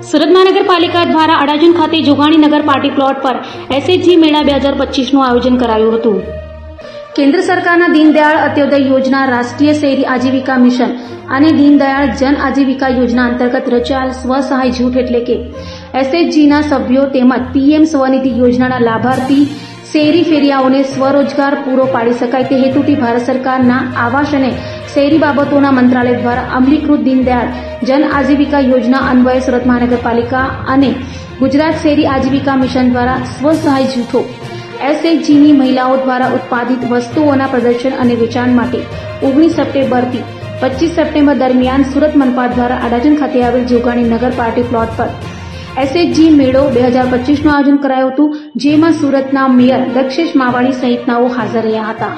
સુરત મહાનગરપાલિકા દ્વારા અડાજણ ખાતે જોગાણીનગર પાર્ટી પ્લોટ પર એસએચજી મેળા 2025નું આયોજન કરાયું હતું। કેન્દ્ર સરકારના દીનદયાળ અંત્યોદય યોજના, રાષ્ટ્રીય શહેરી આજીવિકા મિશન અને દીનદયાળ જન આજીવિકા યોજના અંતર્ગત રચાયેલ સ્વસહાય જૂથ એટલે કે એસએચજીના સભ્યો તેમજ પીએમ સ્વનિધિ યોજનાના લાભાર્થી શહેરી ફેરિયાઓને સ્વરોજગાર પૂરો પાડી શકાય તે હેતુથી ભારત સરકારના આવાસ અને શહેરી બાબતોના મંત્રાલય દ્વારા અમલીકૃત દીનદયાળ જન આજીવિકા યોજના અન્વયે સુરત મહાનગરપાલિકા અને ગુજરાત શહેરી આજીવિકા મિશન દ્વારા સ્વસહાય જૂથો એસએચજીની મહિલાઓ દ્વારા ઉત્પાદિત વસ્તુઓના પ્રદર્શન અને વેચાણ માટે 19 સપ્ટેમ્બરથી 25 સપ્ટેમ્બર દરમિયાન સુરત મનપા દ્વારા અડાજણ ખાતે આવેલ જોગાણીનગર પાર્ટી પ્લોટ પર એસએચજી મેળો 2025નું આયોજન કરાયું હતું, જેમાં સુરતના મેયર દક્ષેશ માવાણી સહિતનાઓ હાજર રહ્યા હતા।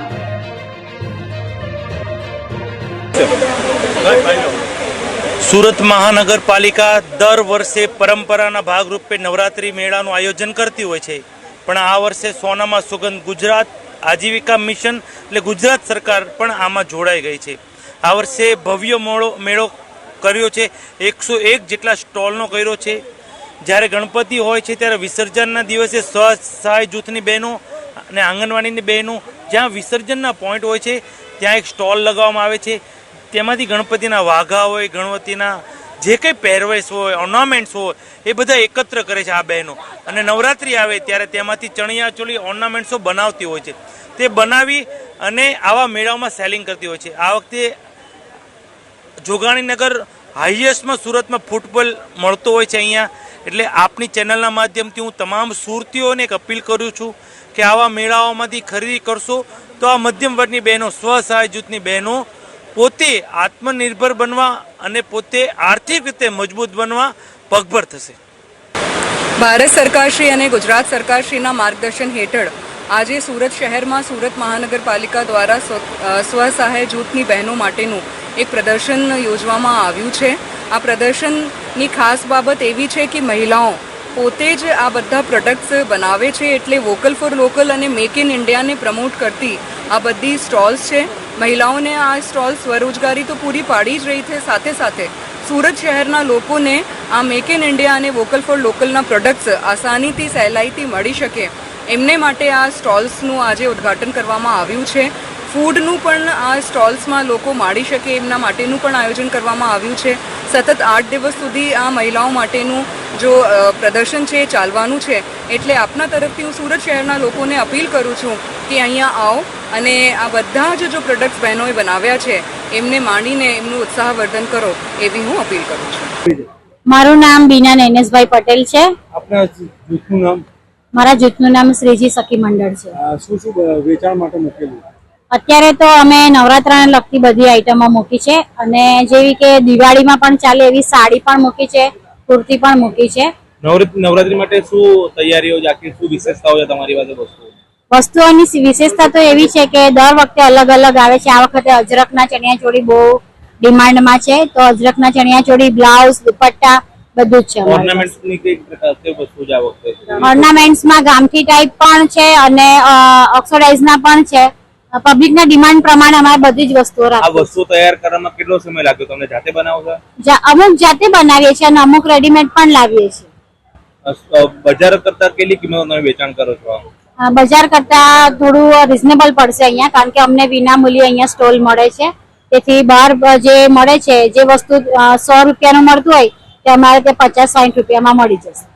સુરત મહાનગરપાલિકા દર વર્ષે પરંપરાના ભાગરૂપે નવરાત્રી મેળાનું આયોજન કરતી હોય છે, પણ આ વર્ષે સોનામાં સુગંધ ગુજરાત આજીવિકા મિશન એટલે ગુજરાત સરકાર પણ આમાં જોડાઈ ગઈ છે। આ વર્ષે ભવ્ય મેળો કર્યો છે, 101 જેટલા સ્ટોલનો કર્યો છે। જ્યારે ગણપતિ હોય છે ત્યારે વિસર્જનના દિવસે સ્વસહાય જૂથની બહેનો અને આંગણવાડીની બહેનો જ્યાં વિસર્જનના પોઈન્ટ હોય છે ત્યાં એક સ્ટોલ લગાવવામાં આવે છે। તેમાંથી ગણપતિના વાઘા હોય, ગણપતિના જે કંઈ પહેરવેશ હોય, ઓર્નામેન્ટ્સ હોય એ બધા એકત્ર કરે છે આ બહેનો, અને નવરાત્રિ આવે ત્યારે તેમાંથી ચણિયાચોળી ઓર્નામેન્ટ્સો બનાવતી હોય છે। તે બનાવી અને આવા મેળાઓમાં સેલિંગ કરતી હોય છે। આ વખતે જોગાણીનગર હાઈએસ્ટમાં સુરતમાં ફૂટબોલ મળતો હોય છે અહીંયા, એટલે આપની ચેનલના માધ્યમથી હું તમામ સુરતીઓને એક અપીલ કરું છું કે આવા મેળાઓમાંથી ખરીદી કરશો તો આ મધ્યમ વર્ગની બહેનો, સ્વસહાય જૂથની બહેનો પોતે આત્મનિર્ભર બનવા અને પોતે આર્થિક રીતે મજબૂત બનવા પગભર થશે। ભારત સરકારશ્રી અને ગુજરાત સરકારશ્રીના માર્ગદર્શન હેઠળ આજે સુરત શહેરમાં સુરત મહાનગરપાલિકા દ્વારા સ્વસહાય જૂથની બહેનો માટેનું એક પ્રદર્શન યોજવામાં આવ્યું છે। આ પ્રદર્શનની ખાસ બાબત એવી છે કે મહિલાઓ પોતે જ આ બધા પ્રોડક્ટ્સ બનાવે છે, એટલે વોકલ ફોર લોકલ અને મેક ઇન ઇન્ડિયાને પ્રમોટ કરતી આ બધી સ્ટોલ્સ છે। મહિલાઓને આ સ્ટોલ સ્વરોજગારી તો પૂરી પાડી જ રહી છે, સાથે સાથે સુરત શહેરના લોકોને આ મેક ઇન ઇન્ડિયા અને વોકલ ફોર લોકલના પ્રોડક્ટ્સ આસાનીથી સહેલાઈથી મળી શકે એમને માટે આ સ્ટોલ્સનું આજે ઉદ્ઘાટન કરવામાં આવ્યું છે। ફૂડનું પણ આ સ્ટોલ્સમાં લોકો માણી શકે એમના માટેનું પણ આયોજન કરવામાં આવ્યું છે। સતત 8 દિવસ સુધી આ મહિલાઓ માટેનું જો પ્રદર્શન છે ચાલવાનું છે, એટલે આપના તરફથી હું સુરત શહેરના લોકોને અપીલ કરું છું કે અહીંયા આવો અને આ બધા જ જો પ્રોડક્ટ્સ બહેનોએ બનાવ્યા છે એમને માંડીને એમનું ઉત્સાહવર્ધન કરો એવી હું અપીલ કરું છું। મારું નામ બીના નૈનેશભાઈ પટેલ છે। આપના જૂથનું નામ? મારા જૂથનું નામ શ્રીજી સખી મંડળ છે। શું શું વેચાણ માટે મૂકેલું? અત્યારે તો અમે નવરાત્રાને લગતી બધી આઈટમો મૂકી છે, અને જેવી કે દિવાળીમાં પણ ચાલે એવી સાડી પણ મૂકી છે, કુર્તી પણ મૂકી છે। નવરાત્રી માટે શું તૈયારીઓ છે, આખી શું વિશેષતાઓ છે તમારી પાસે? વસ્તુઓની વિશેષતા તો એવી છે કે દર વખતે અલગ અલગ આવે છે। આ વખતે અજરકના ચણિયાચોળી બહુ ડિમાન્ડમાં છે, તો અજરકના ચણિયાચોળી, બ્લાઉઝ, દુપટ્ટા બધું જ છે। ઓર્નામેન્ટ્સમાં ગામઠી ટાઈપ પણ છે અને ઓક્સોડાઇઝના પણ છે। પબ્લિકના ડિમાન્ડ પ્રમાણે અમારે બધી જ વસ્તુઓ રાખીએ છીએ। આ વસ્તુ તૈયાર કરવામાં કેટલો સમય લાગ્યો તમને? જાતે બનાવો છો? અમુક જાતે બનાવીએ છીએ અને અમુક રેડીમેડ પણ લાવીએ છીએ। બજાર કરતા કેટલી કિંમત તમે વેચાણ કરો છો? બજાર કરતા થોડું રિઝનેબલ પડશે અહીંયા, કારણ કે અમને વિના મૂલ્યે અહીંયા સ્ટોલ મળે છે। તેથી બહાર જે મળે છે, જે વસ્તુ 100 રૂપિયાનું મળતું હોય તે અમારે તે 50-60 રૂપિયામાં મળી જશે।